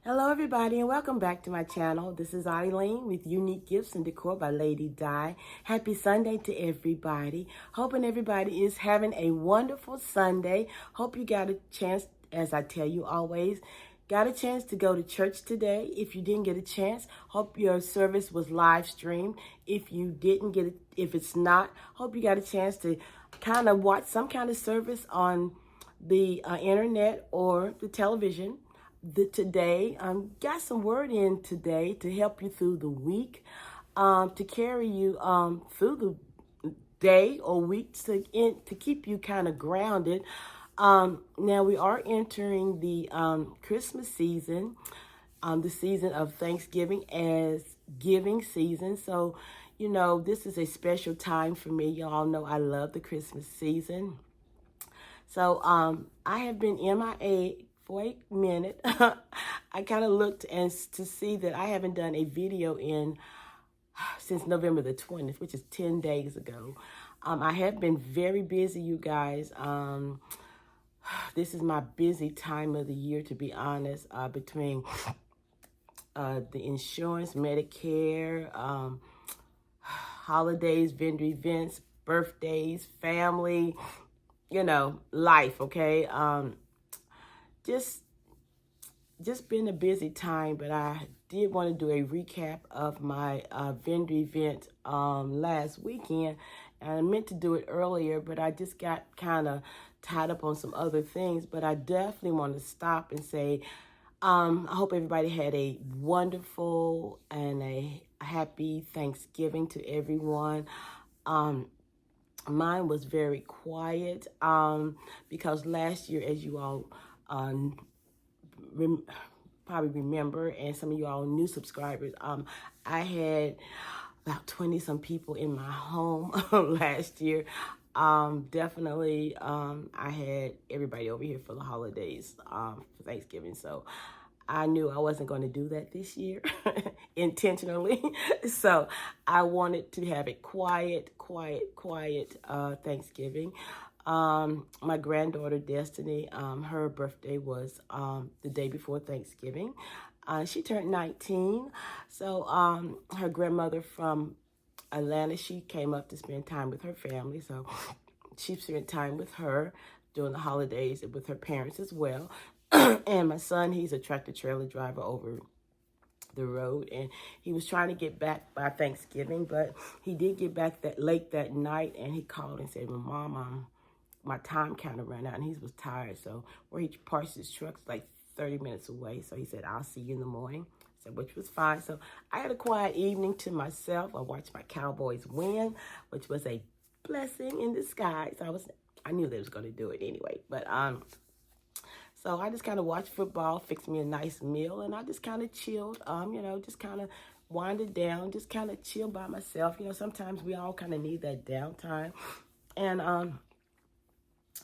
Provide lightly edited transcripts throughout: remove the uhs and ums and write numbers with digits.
Hello everybody and welcome back to my channel. This is Eileen with Unique Gifts and Decor by Lady Di. Happy Sunday to everybody. Hoping everybody is having a wonderful Sunday. Hope you got a chance, as I tell you always, got a chance to go to church today. If you didn't get a chance, hope your service was live streamed. If you didn't get it, if it's not, hope you got a chance to kind of watch some kind of service on the internet or the television. Today, got some word in today to help you through the week, to carry you through the day or week to keep you kind of grounded. Now we are entering the Christmas season, the season of Thanksgiving as giving season. So, you know, this is a special time for me. Y'all know I love the Christmas season. So I have been MIA for a minute. I kind of looked and to see that I haven't done a video since November the 20th, which is 10 days ago. I have been very busy, you guys. This is my busy time of the year, to be honest, between the insurance, Medicare, holidays, vendor events, birthdays, family, you know, life, okay? Just been a busy time, but I did want to do a recap of my vendor event last weekend, and I meant to do it earlier, but I just got kind of tied up on some other things. But I definitely want to stop and say I hope everybody had a wonderful and a happy Thanksgiving to everyone. Mine was very quiet because last year, as you all probably remember, and some of you all new subscribers, I had about 20 some people in my home last year. Definitely, I had everybody over here for the holidays, for Thanksgiving. So I knew I wasn't going to do that this year intentionally. So I wanted to have it quiet Thanksgiving. My granddaughter, Destiny, her birthday was the day before Thanksgiving. She turned 19. So her grandmother from Atlanta, she came up to spend time with her family. So she spent time with her during the holidays and with her parents as well. And my son, he's a tractor trailer driver over the road, and he was trying to get back by Thanksgiving, but he did get back that late that night, and he called and said, well, Mom, my time kind of ran out, and he was tired. So where he parks his truck's like 30 minutes away. So he said, I'll see you in the morning. So, which was fine. So I had a quiet evening to myself. I watched my Cowboys win, which was a blessing in disguise. I knew they was going to do it anyway, but so I just kind of watched football, fixed me a nice meal, and I just kind of chilled, you know, just kind of winded down, just kind of chill by myself. You know, sometimes we all kind of need that downtime. And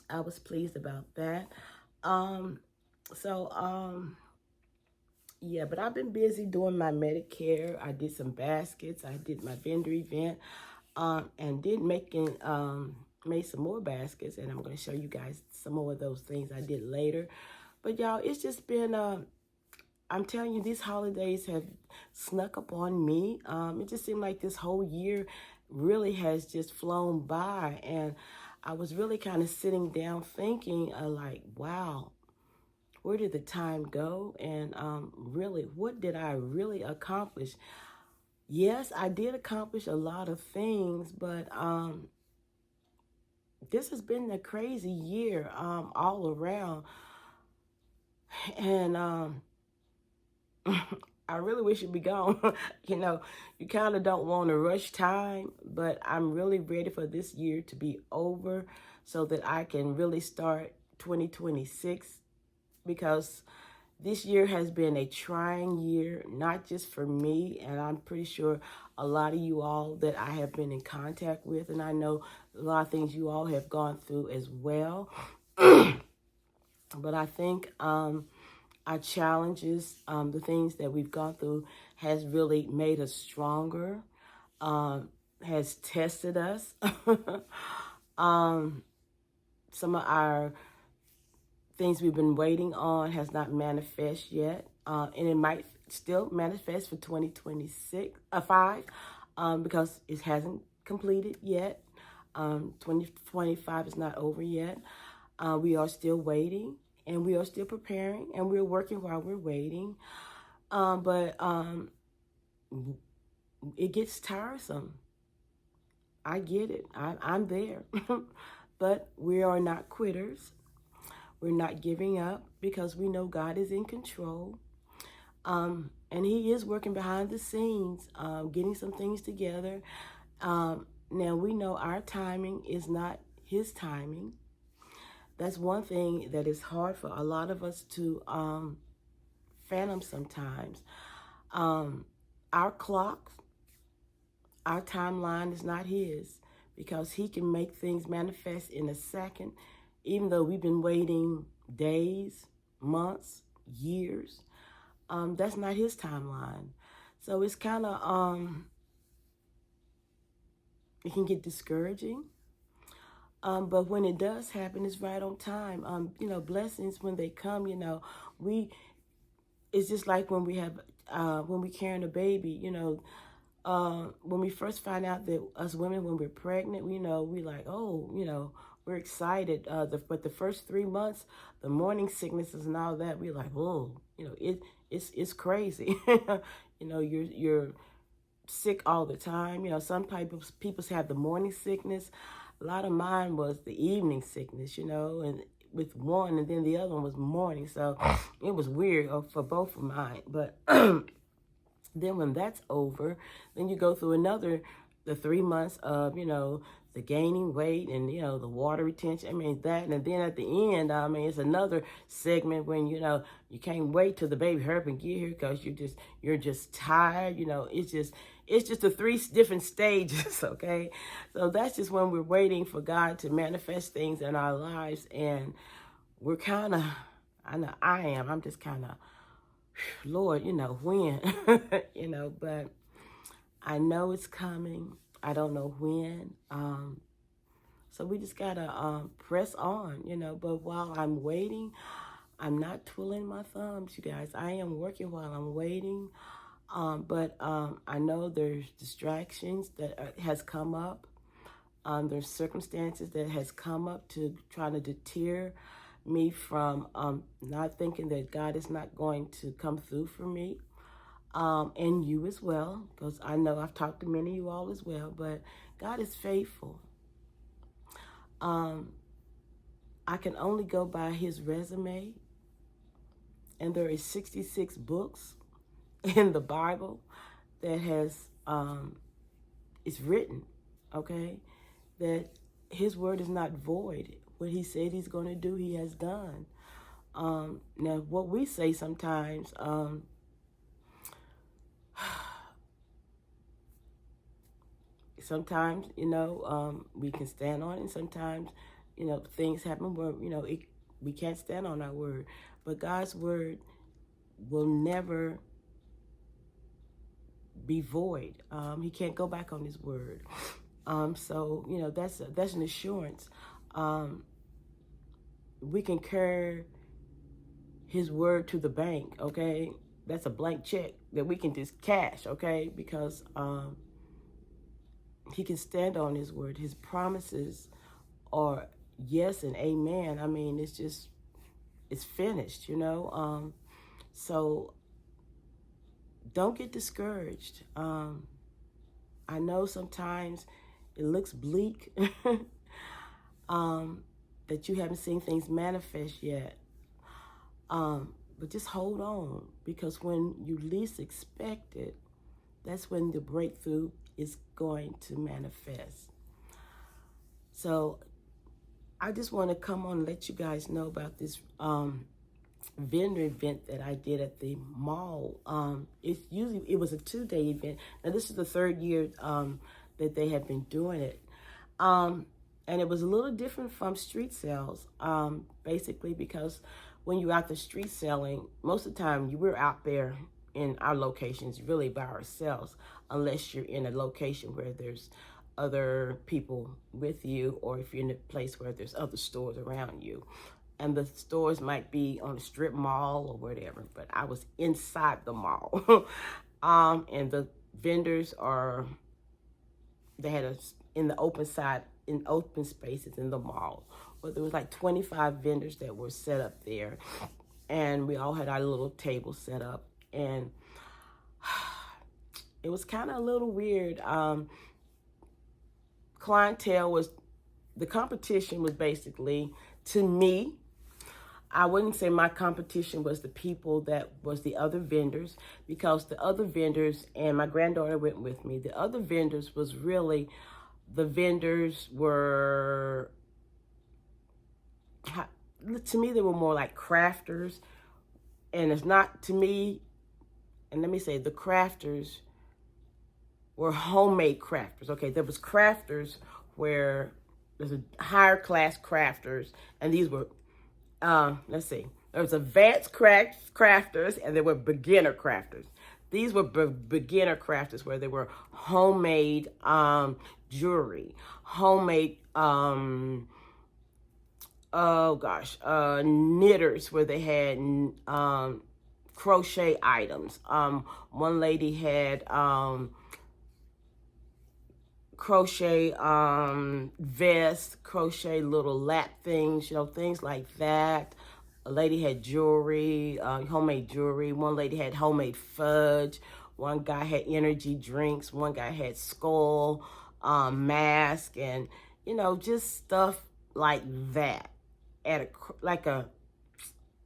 I was pleased about that. Yeah, but I've been busy doing my Medicare. I did some baskets. I did my vendor event, and made some more baskets, and I'm going to show you guys some more of those things I did later. But y'all, it's just been, I'm telling you, these holidays have snuck up on me. It just seemed like this whole year really has just flown by, and I was really kind of sitting down thinking, like, wow, where did the time go? And really, what did I really accomplish? Yes, I did accomplish a lot of things, but this has been a crazy year all around. And I really wish it'd be gone. You know, you kind of don't want to rush time, but I'm really ready for this year to be over so that I can really start 2026, because this year has been a trying year, not just for me, and I'm pretty sure a lot of you all that I have been in contact with, and I know a lot of things you all have gone through as well. But I think our challenges, the things that we've gone through, has really made us stronger, has tested us. Some of our things we've been waiting on has not manifest yet. and it might still manifest for 2026, 5, because it hasn't completed yet. 2025 is not over yet. We are still waiting, and we are still preparing, and we're working while we're waiting. But it gets tiresome. I get it. I'm there. But we are not quitters. We're not giving up because we know God is in control. And he is working behind the scenes, getting some things together. Now, we know our timing is not his timing. That's one thing that is hard for a lot of us to fathom sometimes. Our clocks, our timeline is not his, because he can make things manifest in a second, even though we've been waiting days, months, years. That's not his timeline. So it's kind of, it can get discouraging. But when it does happen, it's right on time. Blessings, when they come, it's just like when we have, when we carrying a baby, when we first find out that us women, when we're pregnant, we like, oh, we're excited. But the first 3 months, the morning sicknesses and all that, we're like, oh, it's crazy. You're sick all the time. Some people have the morning sickness. A lot of mine was the evening sickness, and with one, and then the other one was morning. So it was weird for both of mine. But then when that's over, then you go through the 3 months of, the gaining weight and, the water retention. And then at the end, it's another segment when, you can't wait till the baby hurry up and get here because you're just tired. It's just the 3 different stages, okay? So that's just when we're waiting for God to manifest things in our lives. And we're kind of, I'm just kind of, Lord, when, but I know it's coming. I don't know when. So we just got to press on, but while I'm waiting, I'm not twiddling my thumbs, you guys. I am working while I'm waiting. But I know there's distractions that has come up. There's circumstances that has come up to try to deter me from not thinking that God is not going to come through for me. And you as well, because I know I've talked to many of you all as well, but God is faithful. I can only go by his resume, and there is 66 books in the Bible that has, it's written, okay, that his word is not void. What he said he's going to do, he has done. Now, what we say sometimes, sometimes, we can stand on it, and sometimes, things happen where, we can't stand on our word. But God's word will never be void. He can't go back on his word. So, that's an assurance. We can carry his word to the bank, okay? That's a blank check that we can just cash, okay? Because he can stand on his word. His promises are yes and amen. It's finished, So don't get discouraged. I know sometimes it looks bleak that you haven't seen things manifest yet. But just hold on, because when you least expect it, that's when the breakthrough is going to manifest. So I just want to come on and let you guys know about this vendor event that I did at the mall. It was a 2-day event. Now this is the 3rd year that they have been doing it. And it was a little different from street sales, basically because when you're out the street selling, most of the time we're out there in our locations really by ourselves, unless you're in a location where there's other people with you, or if you're in a place where there's other stores around you. and the stores might be on a strip mall or whatever, but I was inside the mall. And the vendors they had in the open side, in open spaces in the mall. But there was like 25 vendors that were set up there, and we all had our little table set up, and it was kind of a little weird. The competition was basically, to me, I wouldn't say my competition was the people that was the other vendors, because the other vendors, and my granddaughter went with me, the other vendors was really, the vendors were, to me, they were more like crafters. And it's not, to me, and let me say, the crafters were homemade crafters. Okay, there was crafters where there's a higher class crafters, and these were, let's see, there was advanced crafters, and there were beginner crafters. These were beginner crafters where they were homemade jewelry, homemade, knitters, where they had crochet items. One lady had crochet vests, crochet little lap things, things like that. A lady had jewelry, homemade jewelry. One lady had homemade fudge. One guy had energy drinks. One guy had skull mask, and just stuff like that at a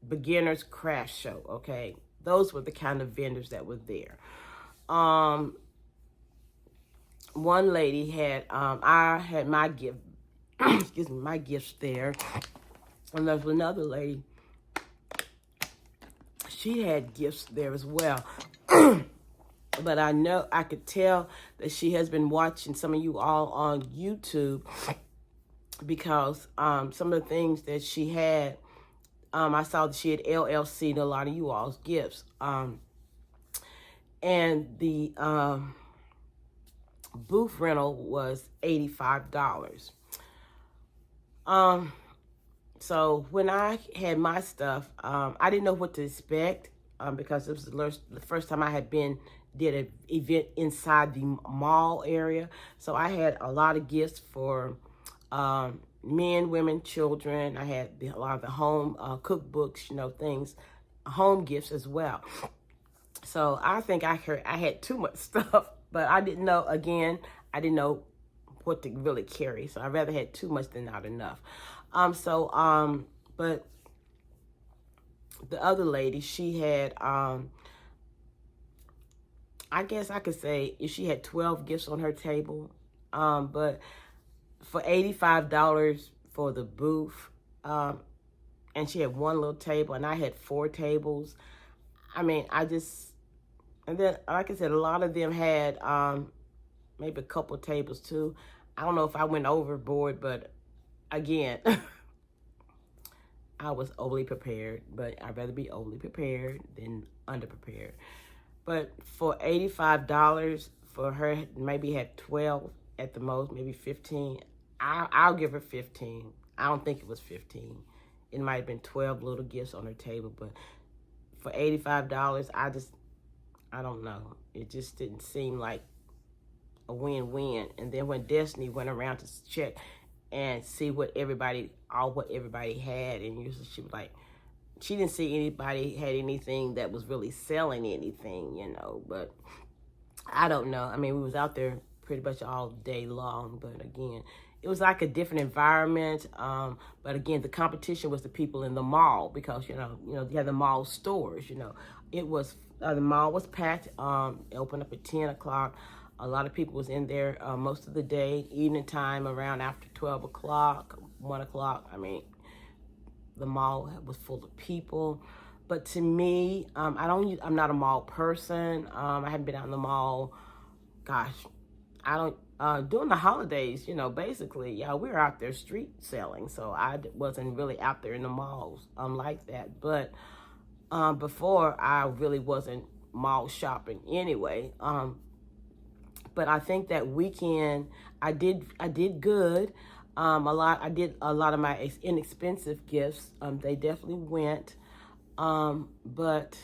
beginner's craft show. Okay, those were the kind of vendors that were there. One lady had, I had my gift, excuse me, my gifts there. And there was another lady, she had gifts there as well. But I could tell that she has been watching some of you all on YouTube, because some of the things that she had, I saw that she had LLC'd a lot of you all's gifts. And the booth rental was $85. So when I had my stuff, I didn't know what to expect, because it was the first time I did an event inside the mall area. So I had a lot of gifts for men, women, children. I had a lot of the home cookbooks, things, home gifts as well. So I think I had too much stuff, but I didn't know, I didn't know what to really carry. So I rather had too much than not enough. But the other lady, she had, I guess I could say if she had 12 gifts on her table, but for $85 for the booth, and she had one little table, and I had 4 tables. I mean, and then, like I said, a lot of them had maybe a couple tables too. I don't know if I went overboard, but again, I was overly prepared, but I'd rather be overly prepared than underprepared. But for $85 for her, maybe had 12 at the most, maybe 15. I'll give her 15. I don't think it was 15. It might have been 12 little gifts on her table, but for $85, I don't know. It just didn't seem like a win-win. And then when Destiny went around to check and see what everybody had, and usually she was like, she didn't see anybody had anything that was really selling anything, but I don't know. I mean, we was out there pretty much all day long, but again, it was like a different environment. But again, the competition was the people in the mall, because, you had the mall stores, it was, the mall was packed. It opened up at 10 o'clock. A lot of people was in there most of the day, evening time around after 12 o'clock, 1 o'clock. I mean, the mall was full of people. But to me, I'm not a mall person. I haven't been out in the mall. Gosh, I don't, during the holidays, basically, yeah, we were out there street selling. So I wasn't really out there in the malls like that. But before, I really wasn't mall shopping anyway. But I think that weekend, I did good. I did a lot of my inexpensive gifts. They definitely went. But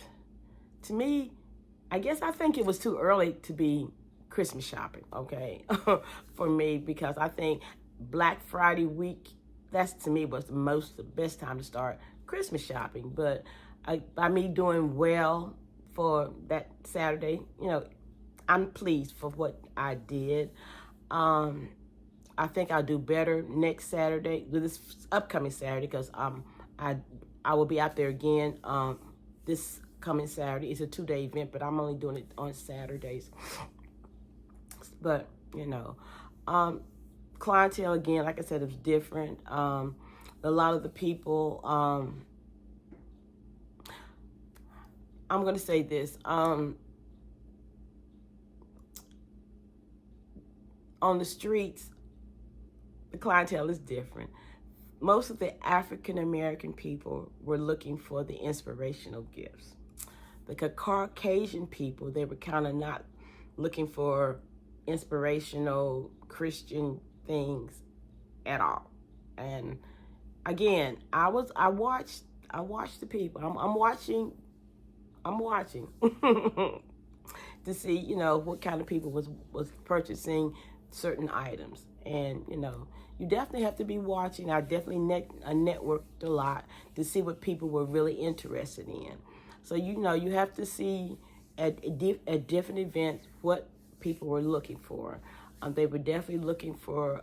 to me, I guess I think it was too early to be Christmas shopping, okay, for me, because I think Black Friday week, that's to me was the best time to start Christmas shopping. But by me doing well for that Saturday, I'm pleased for what I did. I think I'll do better next Saturday, this upcoming Saturday, because I will be out there again this coming Saturday. It's a 2-day event, but I'm only doing it on Saturdays. But clientele again, like I said, it was different. A lot of the people, I'm going to say this, on the streets, the clientele is different. Most of the African American people were looking for the inspirational gifts. The Caucasian people, they were kind of not looking for inspirational Christian things at all. And again, I watched the people. I'm watching to see, what kind of people was purchasing certain items. And, you definitely have to be watching. I definitely networked a lot to see what people were really interested in. So, you have to see at different events what people were looking for. They were definitely looking for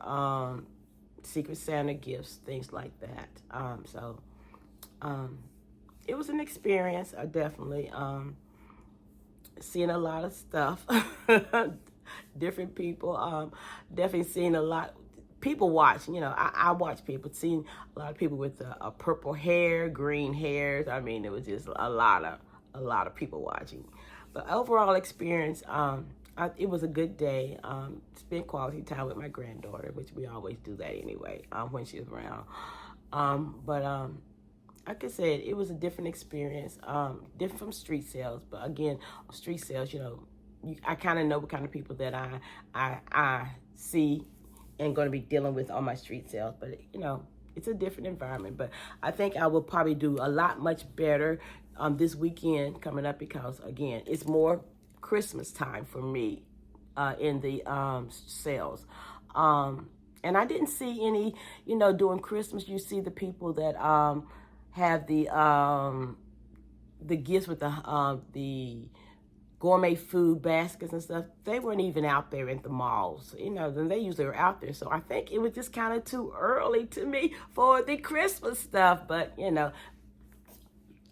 Secret Santa gifts, things like that. It was an experience. I definitely seeing a lot of stuff, different people. Definitely seeing a lot. People watch, I watch people, seeing a lot of people with a purple hair, green hairs. I mean, it was just a lot of people watching. But overall experience, it was a good day. Spent quality time with my granddaughter, which we always do that anyway, when she's around. Like I said, it was a different experience, different from street sales. But again, street sales, I kind of know what kind of people that I see and going to be dealing with on my street sales. But it's a different environment. But I think I will probably do a lot much better this weekend coming up, because again, it's more Christmas time for me in the sales. And I didn't see any, during Christmas, you see the people that have the gifts with the gourmet food baskets and stuff. They weren't even out there in the malls, then they usually are out there. So I think it was just kind of too early to me for the Christmas stuff. But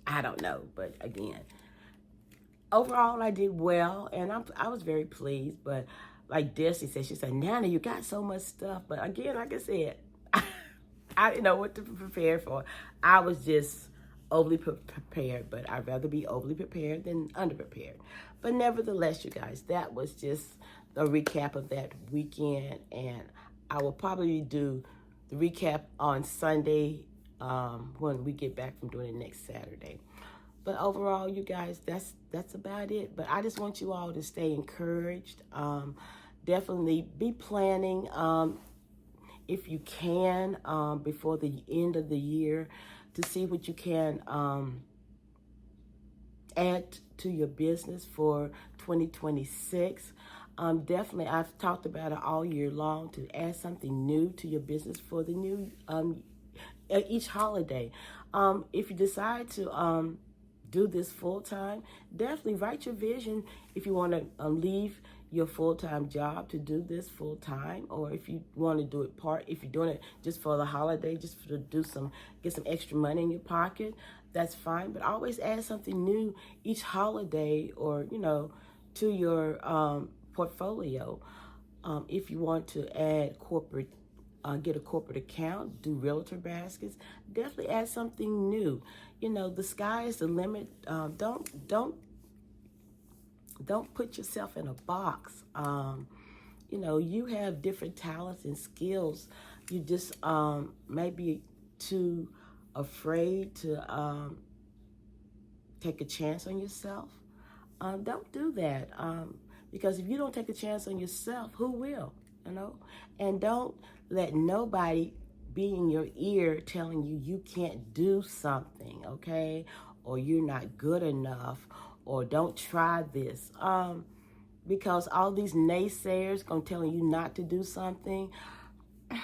I don't know. But again, overall, I did well, and I was very pleased. But like Desi said, she said, "Nana, you got so much stuff." But again, like I said, I didn't know what to prepare for. I was just overly prepared, but I'd rather be overly prepared than underprepared. But nevertheless, you guys, that was just a recap of that weekend, and I will probably do the recap on Sunday when we get back from doing it next Saturday. But overall, you guys, that's about it. But I just want you all to stay encouraged. Definitely be planning if you can before the end of the year to see what you can add to your business for 2026. Definitely, I've talked about it all year long, to add something new to your business for the new each holiday. If you decide to do this full time, definitely write your vision if you want to leave your full-time job to do this full time, or if you want to do it if you're doing it just for the holiday, just to get some extra money in your pocket, that's fine. But always add something new each holiday, or to your portfolio. If you want to add corporate, get a corporate account, do realtor baskets, definitely add something new. The sky is the limit. Don't put yourself in a box. You have different talents and skills. You just may be too afraid to take a chance on yourself. Don't do that. Because if you don't take a chance on yourself, who will? you know? And don't let nobody be in your ear telling you you can't do something, okay? Or you're not good enough, or don't try this. Because all these naysayers gonna tell you not to do something.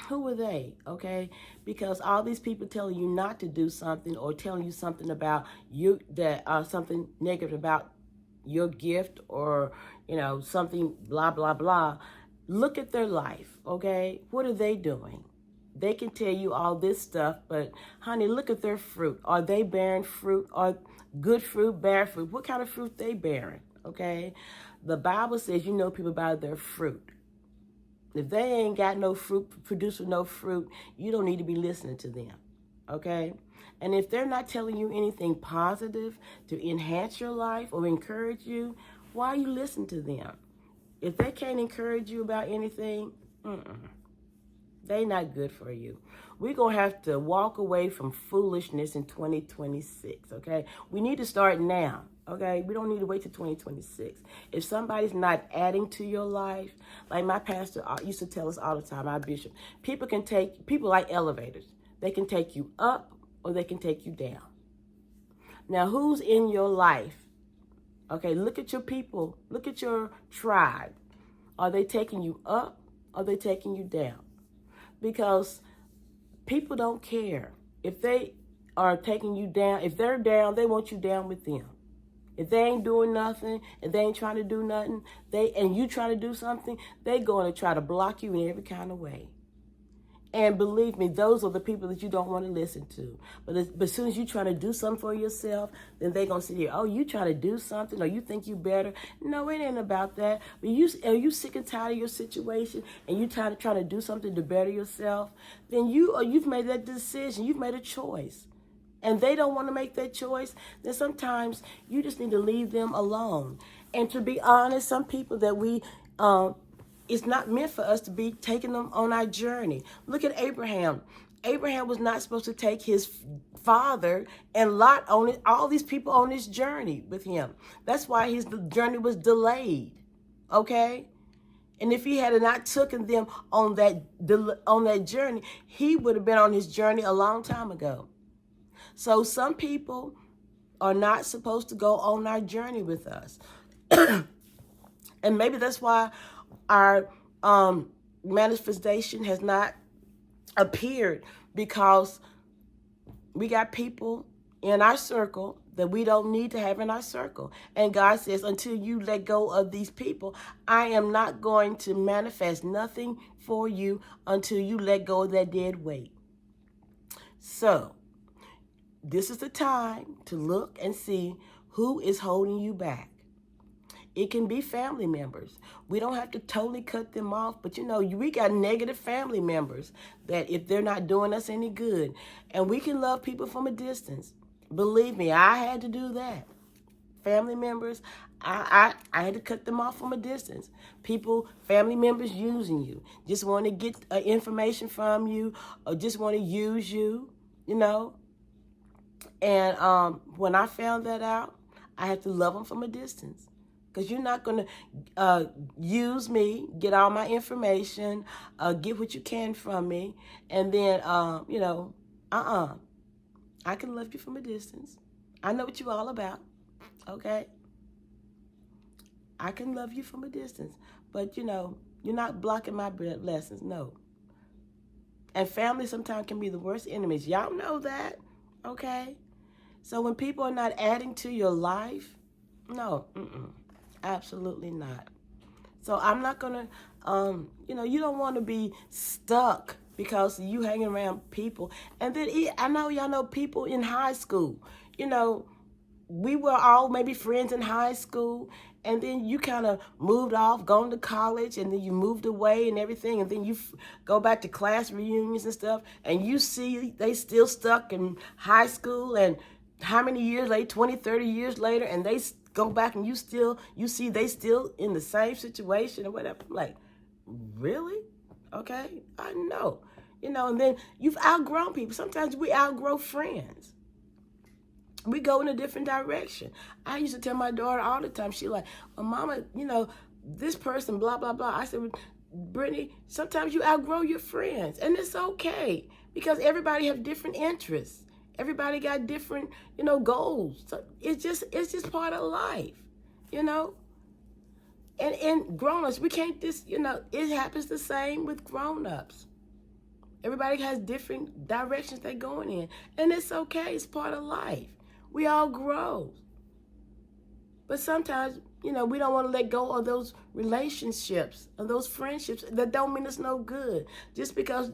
Who are they? Okay, because all these people telling you not to do something, or telling you something about you, that something negative about your gift, or something blah blah blah. Look at their life. Okay, what are they doing? They can tell you all this stuff, but honey, look at their fruit. Are they bearing fruit? Or good fruit, bad fruit? What kind of fruit they bearing? Okay, the Bible says you know people by their fruit. If they ain't got no fruit, producing no fruit, you don't need to be listening to them, okay? And if they're not telling you anything positive to enhance your life or encourage you, why are you listening to them? If they can't encourage you about anything, they not good for you. We're going to have to walk away from foolishness in 2026, okay? We need to start now, okay? We don't need to wait till 2026. If somebody's not adding to your life, like my pastor used to tell us all the time, our bishop, people like elevators. They can take you up or they can take you down. Now, who's in your life? Okay, look at your people. Look at your tribe. Are they taking you up or are they taking you down? Because people don't care. If they are taking you down, if they're down, they want you down with them. If they ain't doing nothing, if they ain't trying to do nothing, and you try to do something, they going to try to block you in every kind of way. And believe me, those are the people that you don't want to listen to. But as soon as you try to do something for yourself, then they're going to sit here, oh, you try to do something, or you think you better. No, it ain't about that. But are you sick and tired of your situation, and you trying to do something to better yourself? Then you've made that decision. You've made a choice. And they don't want to make that choice, then sometimes you just need to leave them alone. And to be honest, some people that it's not meant for us to be taking them on our journey. Look at Abraham. Abraham was not supposed to take his father and Lot on it, all these people on this journey with him. That's why his journey was delayed. Okay? And if he had not taken them on that journey, he would have been on his journey a long time ago. So some people are not supposed to go on our journey with us. And maybe that's why our manifestation has not appeared, because we got people in our circle that we don't need to have in our circle. And God says, until you let go of these people, I am not going to manifest nothing for you until you let go of that dead weight. So this is the time to look and see who is holding you back. It can be family members. We don't have to totally cut them off, but we got negative family members that if they're not doing us any good, and we can love people from a distance. Believe me, I had to do that. Family members, I had to cut them off from a distance. Family members using you, just want to get information from you, or just want to use you, And when I found that out, I had to love them from a distance. Because you're not going to use me, get all my information, get what you can from me, and then, I can love you from a distance. I know what you're all about, okay? I can love you from a distance. But, you're not blocking my blessings, no. And family sometimes can be the worst enemies. Y'all know that, okay? So when people are not adding to your life, no, absolutely not. So I'm not going to, you don't want to be stuck because you hanging around people. And then I know y'all know people in high school. We were all maybe friends in high school, and then you kind of moved off, going to college, and then you moved away and everything, and then you go back to class reunions and stuff, and you see they still stuck in high school, and how many years later, 20, 30 years later, and they go back and you see they still in the same situation or whatever. I'm like, really? Okay, I know. And then you've outgrown people. Sometimes we outgrow friends. We go in a different direction. I used to tell my daughter all the time, she like, well, mama, this person, blah, blah, blah. I said, Brittany, sometimes you outgrow your friends, and it's okay because everybody have different interests. Everybody got different, goals. So it's just part of life, you know. And grown-ups, we can't just, it happens the same with grown-ups. Everybody has different directions they're going in, and it's okay. It's part of life. We all grow. But sometimes, we don't want to let go of those relationships, of those friendships that don't mean it's no good. Just because,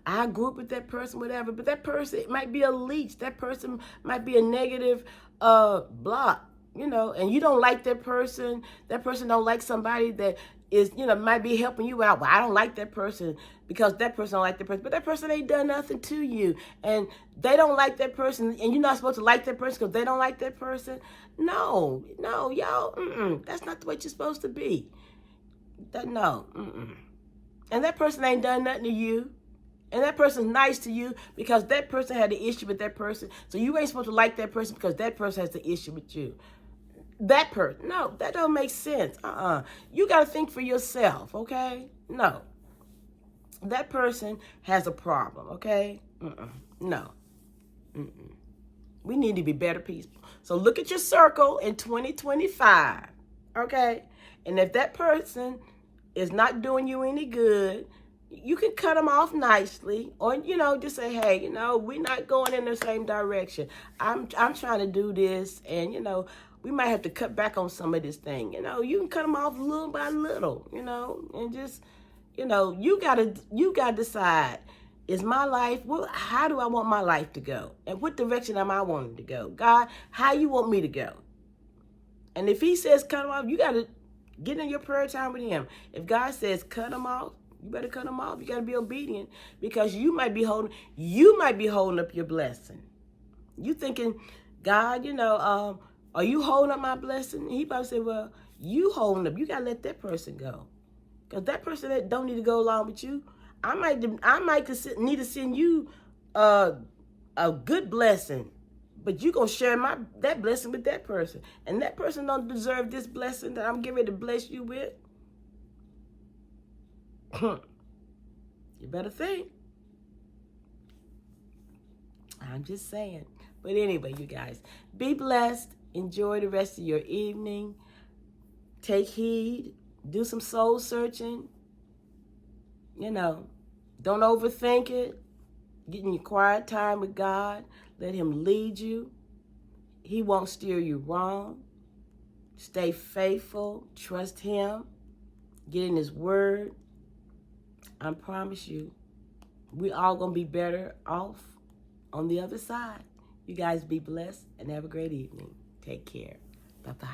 I grew up with that person, whatever, but that person might be a leech. That person might be a negative block, and you don't like that person. That person don't like somebody that is, might be helping you out. Well, I don't like that person because that person don't like that person. But that person ain't done nothing to you. And they don't like that person. And you're not supposed to like that person because they don't like that person. No, y'all, that's not the way you're supposed to be. No. And that person ain't done nothing to you. And that person's nice to you because that person had an issue with that person. So you ain't supposed to like that person because that person has the issue with you. That person, no, that don't make sense. You got to think for yourself, okay? No. That person has a problem, okay? No. We need to be better people. So look at your circle in 2025, okay? And if that person is not doing you any good, you can cut them off nicely, or just say, hey, we're not going in the same direction. I'm trying to do this, and we might have to cut back on some of this thing. You can cut them off little by little, and just, you gotta decide, is my life, how do I want my life to go? And what direction am I wanting to go? God, how you want me to go? And if he says cut them off, you gotta get in your prayer time with him. If God says cut them off, you better cut them off. You got to be obedient because you might be holding up your blessing. You thinking, God, are you holding up my blessing? He probably said, well, you holding up. You got to let that person go because that person that don't need to go along with you, I might need to send you a good blessing, but you going to share that blessing with that person. And that person don't deserve this blessing that I'm getting ready to bless you with. You better think. I'm just saying. But anyway, you guys, be blessed. Enjoy the rest of your evening. Take heed. Do some soul searching. Don't overthink it. Get in your quiet time with God. Let him lead you. He won't steer you wrong. Stay faithful. Trust him. Get in his word. I promise you, we all going to be better off on the other side. You guys be blessed and have a great evening. Take care. Bye-bye.